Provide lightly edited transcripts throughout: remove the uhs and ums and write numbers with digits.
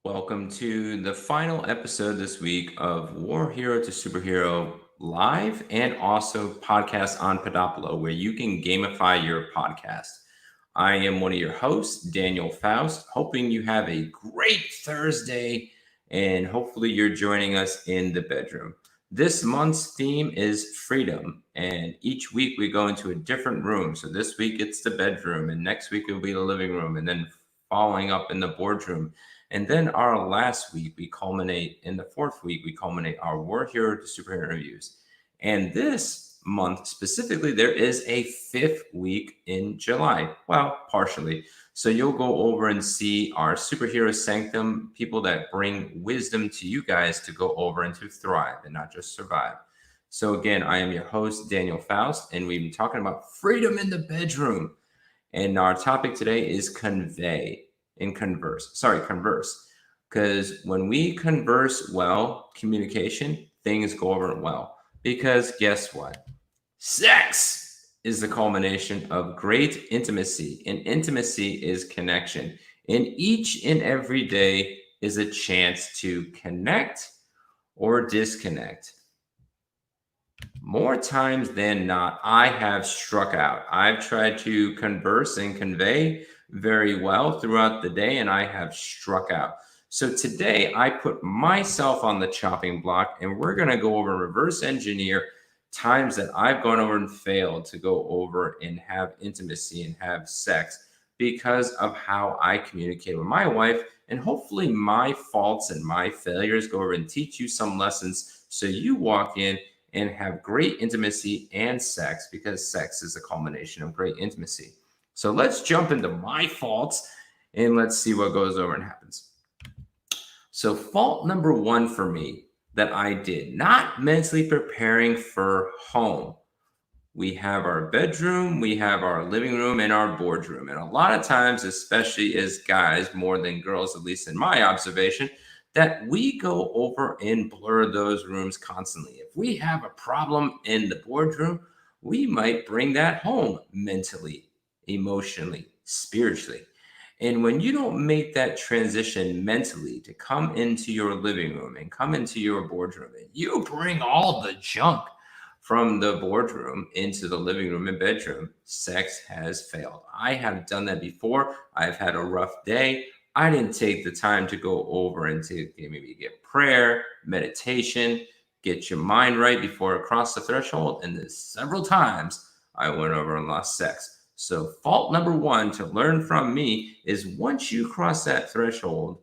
Welcome to the final episode this week of War Hero to Superhero live and also podcast on Podopolo, where you can gamify your podcast. I am one of your hosts, Daniel Faust, hoping you have a great Thursday and hopefully you're joining us in the bedroom. This month's theme is freedom, and each week we go into a different room. So this week it's the bedroom, and next week it'll be the living room, and then following up in the boardroom. And then our last week, we culminate in the fourth week, we culminate our War Hero to Superhero interviews. And this month specifically, there is a fifth week in July. Well, partially. So you'll go over and see our superhero sanctum, people that bring wisdom to you guys to go over and to thrive and not just survive. So again, I am your host, Daniel Faust, and we've been talking about freedom in the bedroom. And our topic today is convey in converse. Because when we converse well, communication, things go over well. Because guess what? Sex is the culmination of great intimacy, and intimacy is connection. And each and every day is a chance to connect or disconnect. More times than not, I have struck out. I've tried to converse and convey very well throughout the day, and I have struck out. So today, I put myself on the chopping block, and we're going to go over reverse engineer times that I've gone over and failed to go over and have intimacy and have sex because of how I communicate with my wife. And hopefully, my faults and my failures go over and teach you some lessons so you walk in and have great intimacy and sex, because sex is a culmination of great intimacy. So let's jump into my faults and let's see what goes over and happens. So, fault number one for me that I did, not mentally preparing for home. We have our bedroom, we have our living room, and our boardroom. And a lot of times, especially as guys, more than girls, at least in my observation, that we go over and blur those rooms constantly. If we have a problem in the boardroom, we might bring that home mentally, emotionally, spiritually. And when you don't make that transition mentally to come into your living room and come into your boardroom, and you bring all the junk from the boardroom into the living room and bedroom, sex has failed. I have done that before. I've had a rough day. I didn't take the time to go over and to maybe get prayer, meditation, get your mind right before it crossed the threshold. And then several times I went over and lost sex. So, fault number one to learn from me is once you cross that threshold,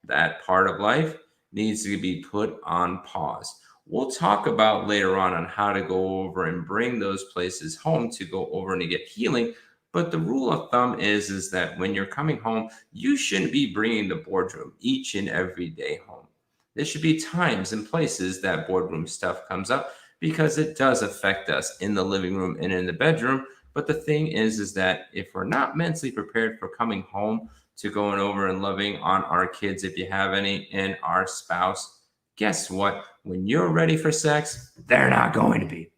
that part of life needs to be put on pause. We'll talk about later on how to go over and bring those places home to go over and to get healing. But the rule of thumb is that when you're coming home, you shouldn't be bringing the boardroom each and every day home. There should be times and places that boardroom stuff comes up because it does affect us in the living room and in the bedroom. But the thing is that if we're not mentally prepared for coming home to going over and loving on our kids, if you have any, and our spouse, guess what? When you're ready for sex, they're not going to be.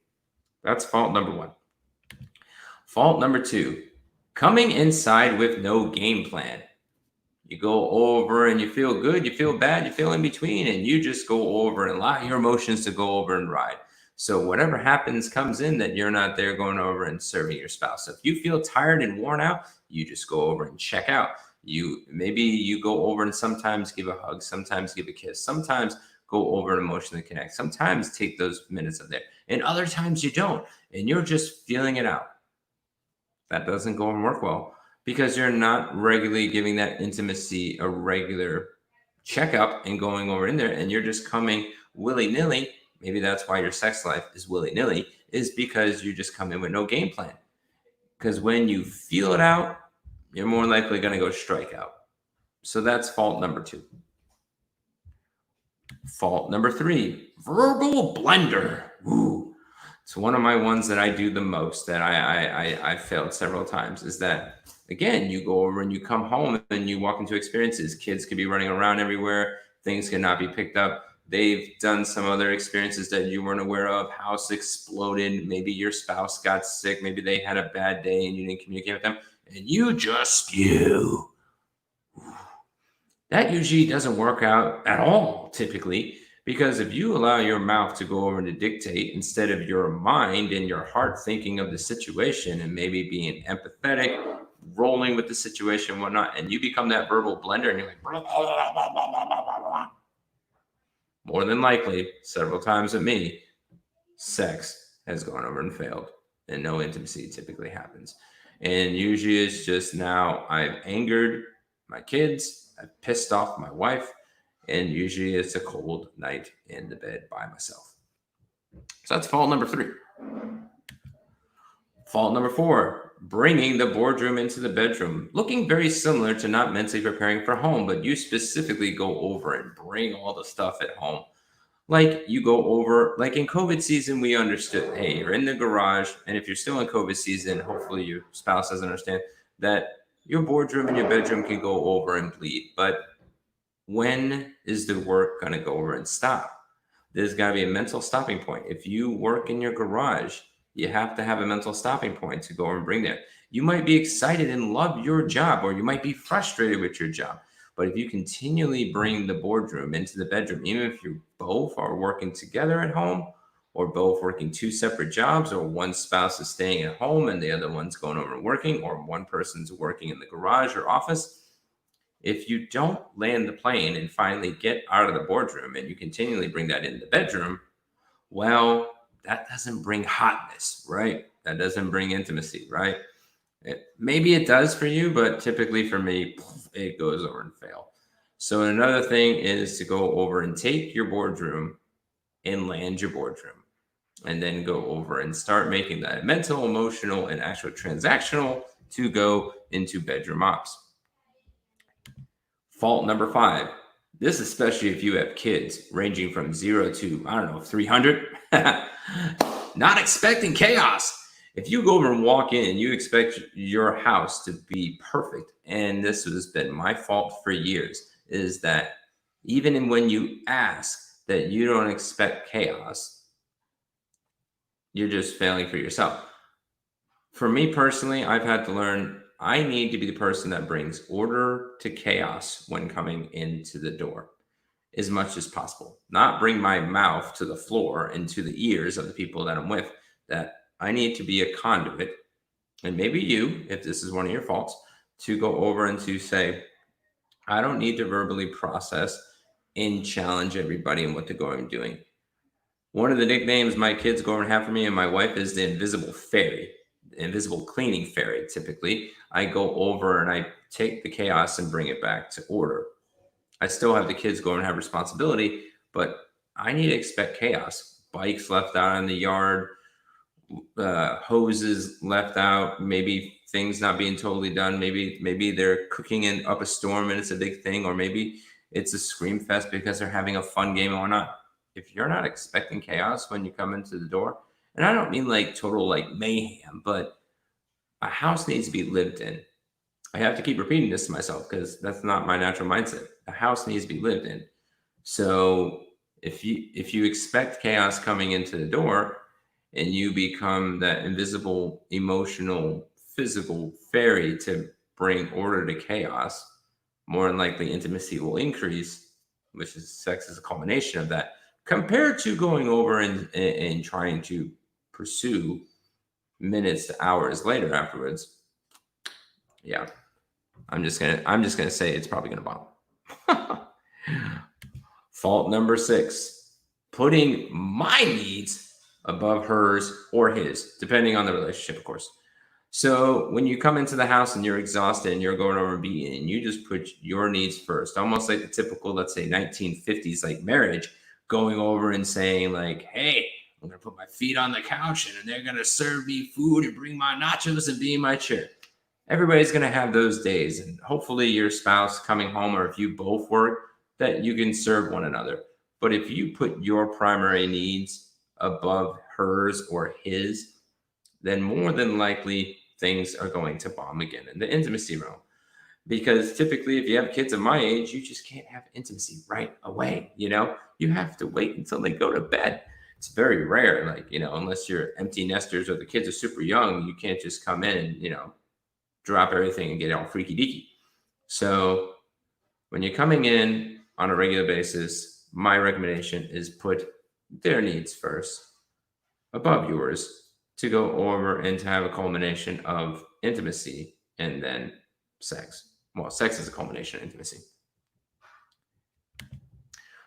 That's fault number one. Fault number two, coming inside with no game plan. You go over and you feel good, you feel bad, you feel in between, and you just go over and allow your emotions to go over and ride. So whatever happens comes in that you're not there going over and serving your spouse. So if you feel tired and worn out, you just go over and check out. You go over and sometimes give a hug, sometimes give a kiss, sometimes go over and emotionally connect, sometimes take those minutes of there, and other times you don't, and you're just feeling it out. That doesn't go and work well because you're not regularly giving that intimacy a regular checkup and going over in there, and you're just coming willy-nilly. Maybe that's why your sex life is willy-nilly, is because you just come in with no game plan. Because when you feel it out, you're more likely going to go strike out. So that's fault number two. Fault number three, verbal blender. Ooh. It's one of my ones that I do the most, that I failed several times, is that, again, you go over and you come home and you walk into experiences. Kids could be running around everywhere. Things cannot be picked up. They've done some other experiences that you weren't aware of. House exploded. Maybe your spouse got sick. Maybe they had a bad day and you didn't communicate with them. And you just spew. That usually doesn't work out at all, typically, because if you allow your mouth to go over to dictate instead of your mind and your heart thinking of the situation and maybe being empathetic, rolling with the situation and whatnot, and you become that verbal blender and you're like, more than likely, several times with me, sex has gone over and failed, and no intimacy typically happens. And usually it's just now I've angered my kids, I've pissed off my wife, and usually it's a cold night in the bed by myself. So that's fault number 3. Fault number 4, bringing the boardroom into the bedroom. Looking very similar to not mentally preparing for home, but you specifically go over and bring all the stuff at home. Like you go over, like in COVID season, we understood, hey, you're in the garage. And if you're still in COVID season, hopefully your spouse doesn't understand that your boardroom and your bedroom can go over and bleed. But when is the work going to go over and stop? There's got to be a mental stopping point. If you work in your garage, you have to have a mental stopping point to go and bring that. You might be excited and love your job, or you might be frustrated with your job. But if you continually bring the boardroom into the bedroom, even if you both are working together at home, or both working 2 separate jobs, or one spouse is staying at home and the other one's going over and working, or one person's working in the garage or office, if you don't land the plane and finally get out of the boardroom and you continually bring that in the bedroom, well, that doesn't bring hotness, right? That doesn't bring intimacy, right? Maybe it does for you, but typically for me, it goes over and fail. So another thing is to go over and take your boardroom and land your boardroom, and then go over and start making that mental, emotional, and actual transactional to go into bedroom ops. Fault number 5. This, especially if you have kids ranging from 0 to, I don't know, 300. Not expecting chaos. If you go over and walk in and you expect your house to be perfect, and this has been my fault for years, is that even when you ask that you don't expect chaos, you're just failing for yourself. For me personally, I've had to learn I need to be the person that brings order to chaos when coming into the door as much as possible. Not bring my mouth to the floor and to the ears of the people that I'm with. That I need to be a conduit, and maybe you, if this is one of your faults, to go over and to say, I don't need to verbally process and challenge everybody in what they're going and doing. One of the nicknames my kids go over and have for me and my wife is the invisible fairy, the invisible cleaning fairy. Typically, I go over and I take the chaos and bring it back to order. I still have the kids go and have responsibility, but I need to expect chaos. Bikes left out in the yard, hoses left out, maybe things not being totally done. Maybe they're cooking in up a storm and it's a big thing, or maybe it's a scream fest because they're having a fun game or not. If you're not expecting chaos when you come into the door, and I don't mean like total like mayhem, but a house needs to be lived in. I have to keep repeating this to myself because that's not my natural mindset. A house needs to be lived in. So if you expect chaos coming into the door and you become that invisible, emotional, physical fairy to bring order to chaos, more than likely intimacy will increase, which is sex is a culmination of that, compared to going over and trying to pursue minutes to hours later afterwards. Yeah. I'm just gonna say it's probably gonna bomb. Fault number 6, putting my needs above hers or his, depending on the relationship, of course. So when you come into the house and you're exhausted and you're going over and beating, and you just put your needs first, almost like the typical, let's say 1950s, like marriage, going over and saying like, hey, I'm gonna put my feet on the couch and they're gonna serve me food and bring my nachos and be in my chair. Everybody's going to have those days, and hopefully your spouse coming home, or if you both work, that you can serve one another. But if you put your primary needs above hers or his, then more than likely things are going to bomb again in the intimacy realm. Because typically, if you have kids of my age, you just can't have intimacy right away. You have to wait until they go to bed. It's very rare, like, unless you're empty nesters or the kids are super young, you can't just come in and, drop everything and get all freaky deaky. So When you're coming in on a regular basis, my recommendation is put their needs first above yours to go over and to have a culmination of intimacy and then sex. Well, sex is a culmination of intimacy.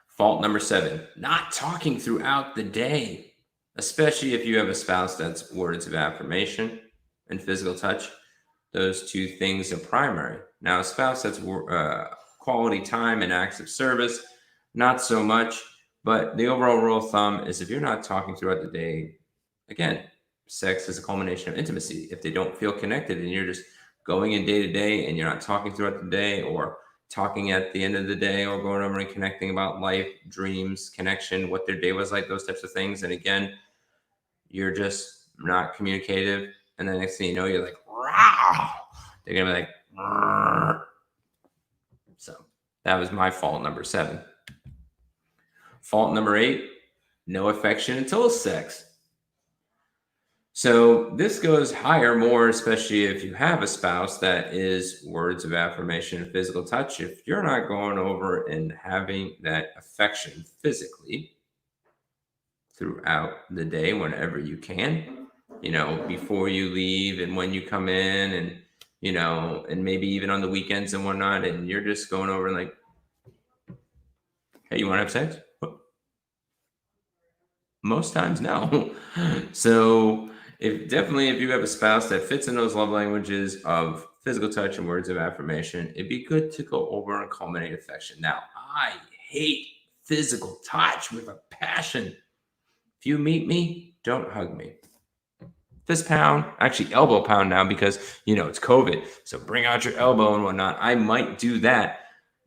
Fault number 7, not talking throughout the day, especially if you have a spouse that's words of affirmation and physical touch. Those two things are primary. Now, a spouse that's quality time and acts of service, not so much. But the overall rule of thumb is if you're not talking throughout the day, again, sex is a culmination of intimacy. If they don't feel connected and you're just going in day to day and you're not talking throughout the day or talking at the end of the day or going over and connecting about life, dreams, connection, what their day was like, those types of things. And again, you're just not communicative. And the next thing you know, you're like, "Rawr." They're going to be like, "Rawr." So that was my fault number 7. Fault number 8, no affection until sex. So this goes higher more, especially if you have a spouse that is words of affirmation and physical touch. If you're not going over and having that affection physically throughout the day, whenever you can, before you leave and when you come in and, and maybe even on the weekends and whatnot, and you're just going over and like, hey, you want to have sex? Most times, no. So if you have a spouse that fits in those love languages of physical touch and words of affirmation, it'd be good to go over and culminate affection. Now, I hate physical touch with a passion. If you meet me, don't hug me. Fist pound, actually elbow pound now because, it's COVID. So bring out your elbow and whatnot. I might do that.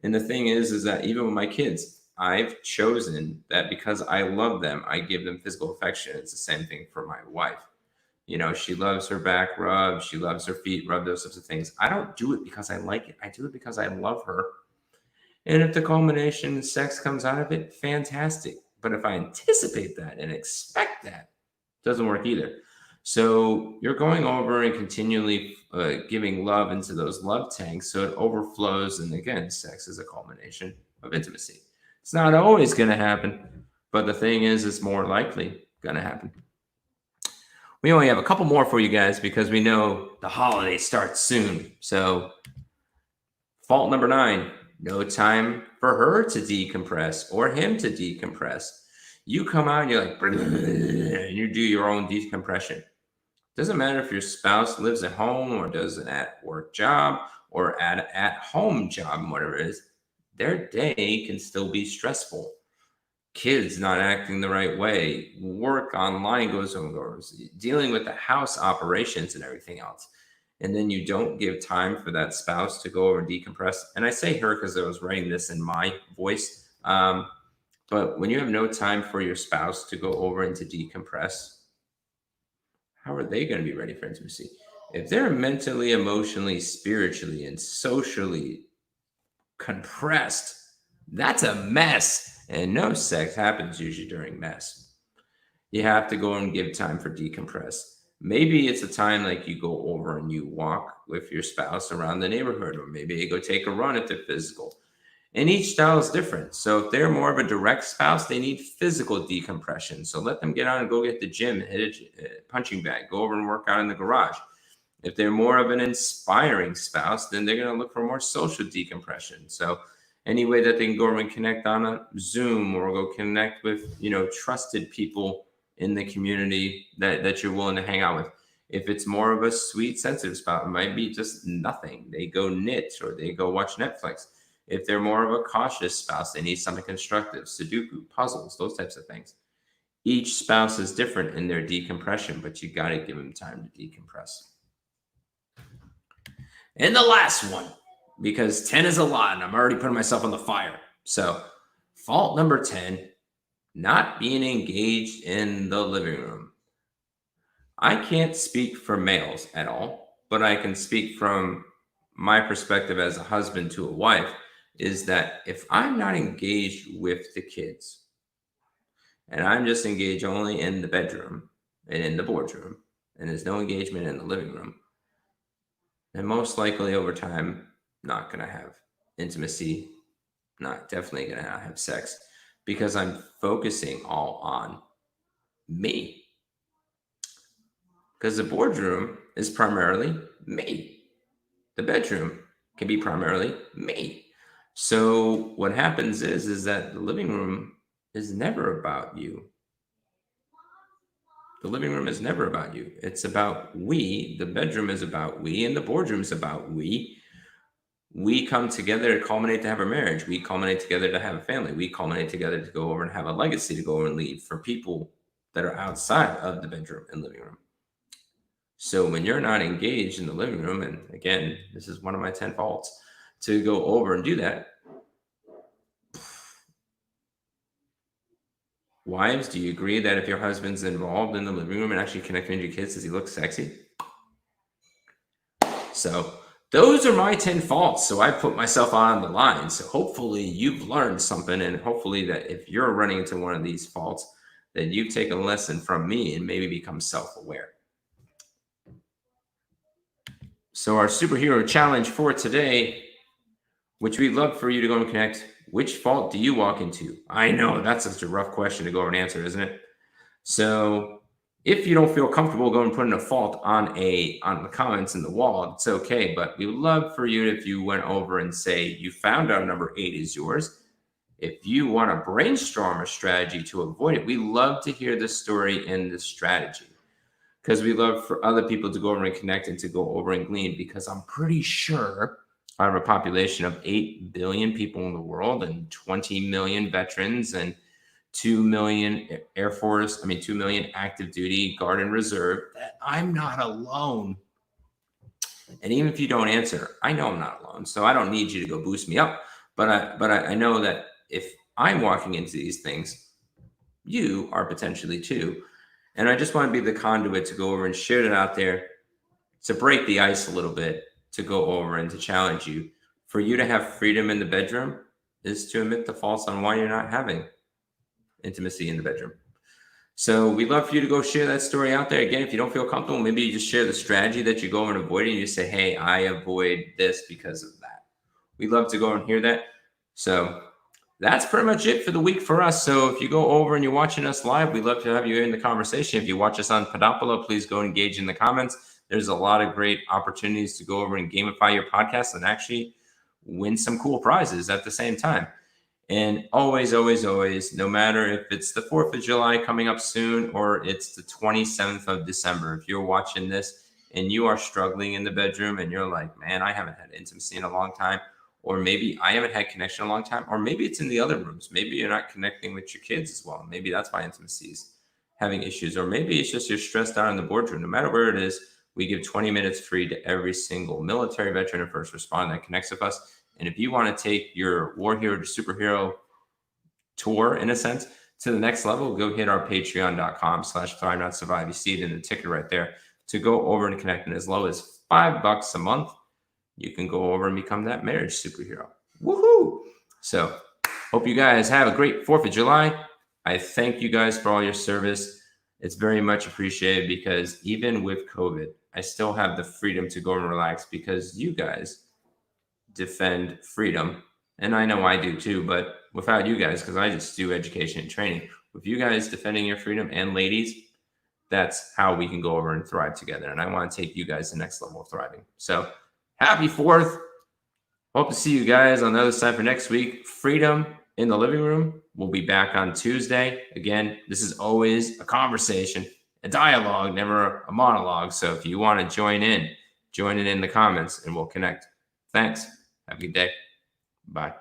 And the thing is that even with my kids, I've chosen that because I love them, I give them physical affection. It's the same thing for my wife. She loves her back rub. She loves her feet rub, those sorts of things. I don't do it because I like it. I do it because I love her. And if the culmination sex comes out of it, fantastic. But if I anticipate that and expect that, it doesn't work either. So you're going over and continually giving love into those love tanks so it overflows. And again, sex is a culmination of intimacy. It's not always going to happen, but the thing is, it's more likely going to happen. We only have a couple more for you guys because we know the holiday starts soon. So fault number 9, no time for her to decompress or him to decompress. You come out and you're like, and you do your own decompression. Doesn't matter if your spouse lives at home or does an at-work job or at-home job, whatever it is, their day can still be stressful. Kids not acting the right way, work online goes dealing with the house operations and everything else. And then you don't give time for that spouse to go over and decompress. And I say her because I was writing this in my voice. But when you have no time for your spouse to go over and to decompress, how are they going to be ready for intimacy? If they're mentally, emotionally, spiritually, and socially compressed, that's a mess. And no sex happens usually during mess. You have to go and give time for decompress. Maybe it's a time like you go over and you walk with your spouse around the neighborhood, or maybe you go take a run if they're physical. And each style is different. So if they're more of a direct spouse, they need physical decompression. So let them get out and go get the gym, hit a punching bag, go over and work out in the garage. If they're more of an inspiring spouse, then they're going to look for more social decompression. So any way that they can go over and connect on a Zoom or go connect with, trusted people in the community that you're willing to hang out with. If it's more of a sweet, sensitive spouse, it might be just nothing. They go knit or they go watch Netflix. If they're more of a cautious spouse, they need something constructive, Sudoku, puzzles, those types of things. Each spouse is different in their decompression, but you got to give them time to decompress. And the last one, because 10 is a lot and I'm already putting myself on the fire. So fault number 10, not being engaged in the living room. I can't speak for males at all, but I can speak from my perspective as a husband to a wife, is that if I'm not engaged with the kids and I'm just engaged only in the bedroom and in the boardroom and there's no engagement in the living room, then most likely over time, not going to have intimacy not definitely going to have sex because I'm focusing all on me. Because the boardroom is primarily me. The bedroom can be primarily me. So what happens is that the living room is never about you. The living room is never about you. It's about we. The bedroom is about we, and the boardroom is about we. We come together to culminate to have a marriage. We culminate together to have a family. We culminate together to go over and have a legacy to go over and leave for people that are outside of the bedroom and living room. So when you're not engaged in the living room, and again, this is one of my 10 faults, to go over and do that. Wives, do you agree that if your husband's involved in the living room and actually connecting with your kids, does he look sexy? So those are my 10 faults. So I put myself on the line. So hopefully you've learned something, and hopefully that if you're running into one of these faults, that you've taken a lesson from me and maybe become self-aware. So our superhero challenge for today, which we'd love for you to go and connect. Which fault do you walk into? I know that's such a rough question to go and answer, isn't it? So if you don't feel comfortable going and putting a fault on the comments in the wall, it's okay. But we would love for you if you went over and say you found out number 8 is yours. If you want to brainstorm a strategy to avoid it, we love to hear the story and the strategy, because we love for other people to go over and connect and to go over and glean, because I'm pretty sure out of a population of 8 billion people in the world and 20 million veterans and 2 million Air Force, 2 million active duty, Guard and Reserve, that I'm not alone. And even if you don't answer, I know I'm not alone. So I don't need you to go boost me up. But I know that if I'm walking into these things, you are potentially too. And I just want to be the conduit to go over and share it out there, to break the ice a little bit, to go over and to challenge you. For you to have freedom in the bedroom is to admit the faults on why you're not having intimacy in the bedroom. So we'd love for you to go share that story out there. Again, if you don't feel comfortable, maybe you just share the strategy that you go and avoid it. And you say, hey, I avoid this because of that. We'd love to go and hear that. So that's pretty much it for the week for us. So if you go over and you're watching us live, we'd love to have you in the conversation. If you watch us on Podopolo, please go engage in the comments. There's a lot of great opportunities to go over and gamify your podcast and actually win some cool prizes at the same time. And always, always, always, no matter if it's the 4th of July coming up soon or it's the 27th of December, if you're watching this and you are struggling in the bedroom and you're like, man, I haven't had intimacy in a long time, or maybe I haven't had connection in a long time, or maybe it's in the other rooms. Maybe you're not connecting with your kids as well. Maybe that's why intimacy is having issues, or maybe it's just you're stressed out in the boardroom. No matter where it is, we give 20 minutes free to every single military veteran and first responder that connects with us. And if you want to take your war hero to superhero tour, in a sense, to the next level, go hit our patreon.com/thrive not survive. You see it in the ticket right there, to go over and connect. And as low as $5 a month, you can go over and become that marriage superhero. Woohoo! So hope you guys have a great 4th of July. I thank you guys for all your service. It's very much appreciated, because even with COVID, I still have the freedom to go and relax because you guys defend freedom. And I know I do too, but without you guys, because I just do education and training, with you guys defending your freedom, and ladies, that's how we can go over and thrive together. And I want to take you guys to the next level of thriving. So happy 4th. Hope to see you guys on the other side for next week. Freedom in the living room. We'll be back on Tuesday. Again, this is always a conversation, a dialogue, never a monologue. So if you want to join it in the comments and we'll connect. Thanks. Have a good day. Bye.